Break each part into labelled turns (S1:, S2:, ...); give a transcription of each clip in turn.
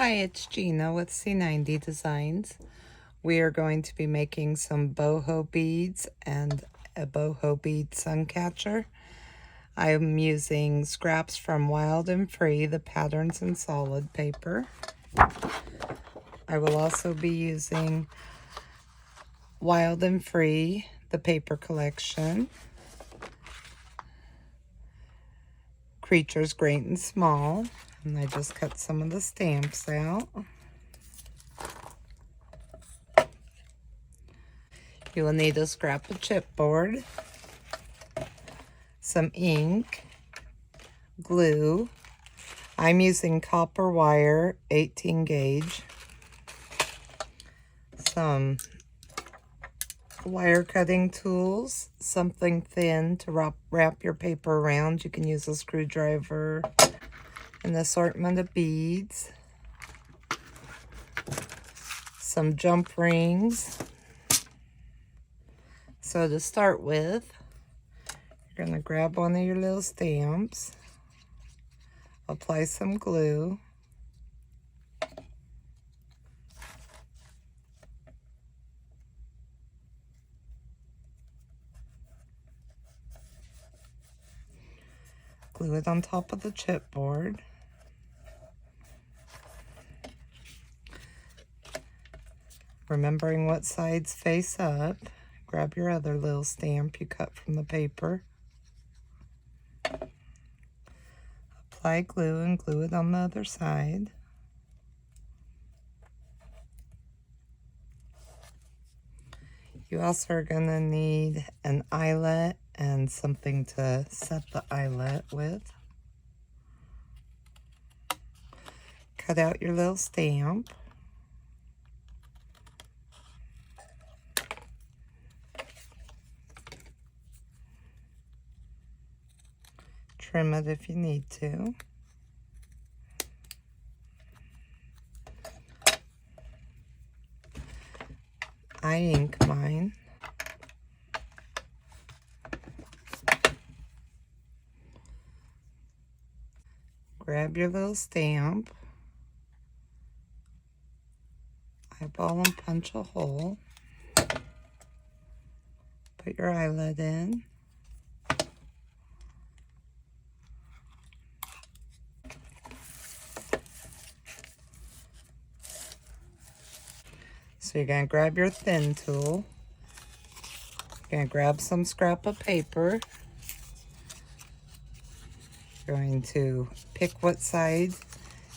S1: Hi, it's Gina with C90 Designs. We are going to be making some boho beads and a boho bead suncatcher. I'm using scraps from Wild and Free, the patterns in solid paper. I will also be using Wild and Free, the paper collection, Creatures Great and Small, and I just cut some of the stamps out. You will need a scrap of chipboard, some ink, glue. I'm using copper wire, 18 gauge, some wire cutting tools, something thin to wrap your paper around. You can use a screwdriver, an assortment of beads, some jump rings. So to start with, you're going to grab one of your little stamps, apply some glue, glue it on top of the chipboard. Remembering what sides face up, grab your other little stamp you cut from the paper. Apply glue and glue it on the other side. You also are going to need an eyelet and something to set the eyelet with. Cut out your little stamp. Trim it if you need to. I ink mine. Grab your little stamp. Eyeball and punch a hole. Put your eyelet in. So you're going to grab your thin tool. You're going to grab some scrap of paper. You're going to pick what side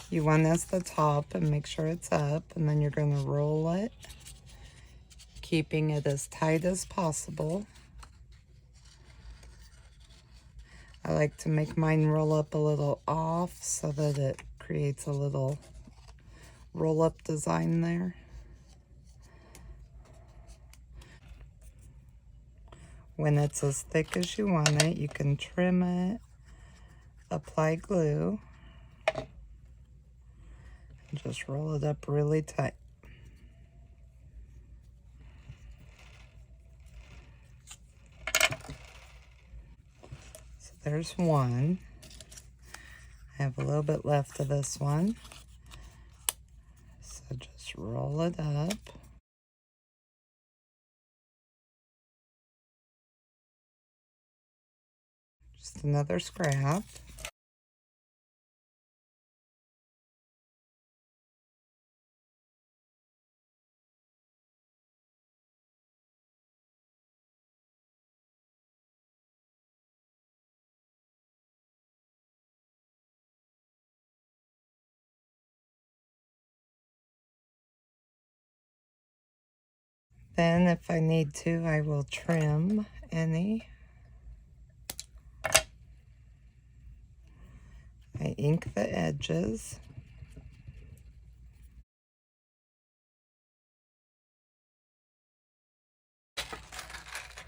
S1: you want as the top and make sure it's up, and then you're going to roll it, keeping it as tight as possible. I like to make mine roll up a little off so that it creates a little roll-up design there. When it's as thick as you want it, you can trim it, apply glue, and just roll it up really tight. So there's one. I have a little bit left of this one. So just roll it up. Just another scrap. Then if I need to, I will trim any. I ink the edges.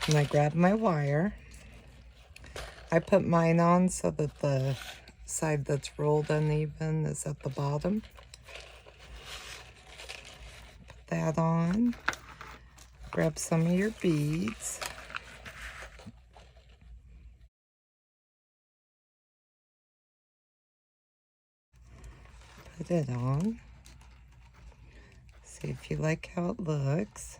S1: And I grab my wire. I put mine on so that the side that's rolled uneven is at the bottom. Put that on. Grab some of your beads. Put it on. See if you like how it looks.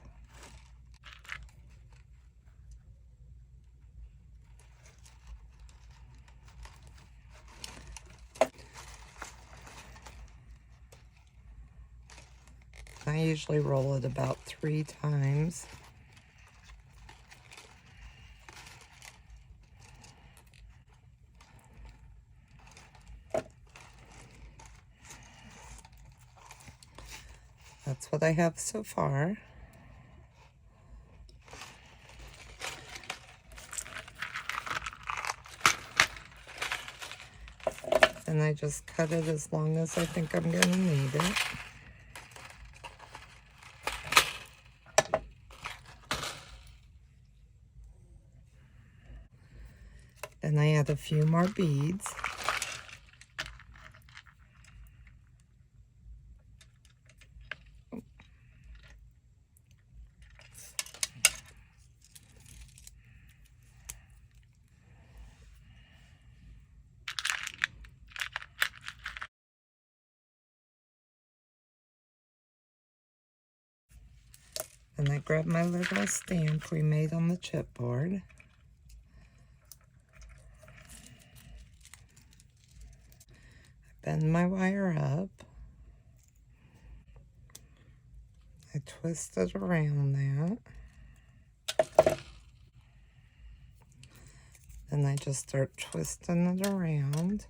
S1: I usually roll it about 3 times. That's what I have so far. And I just cut it as long as I think I'm going to need it. Then I add a few more beads. And I grab my little stamp we made on the chipboard. Bend my wire up. I twist it around that. Then I just start twisting it around.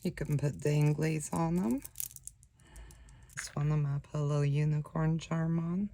S1: You can put danglies on them. This one I'm gonna put a little unicorn charm on.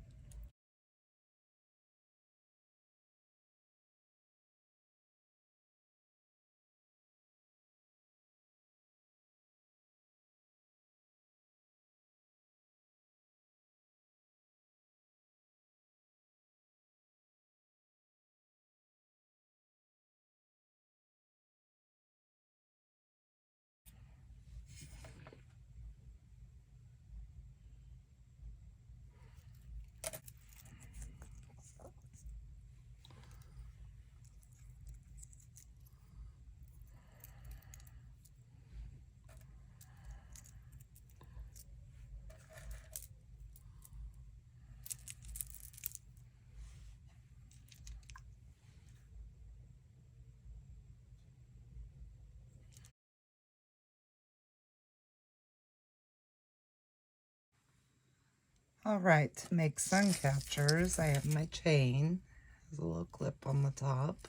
S1: All right, to make sun catchers, I have my chain. There's a little clip on the top.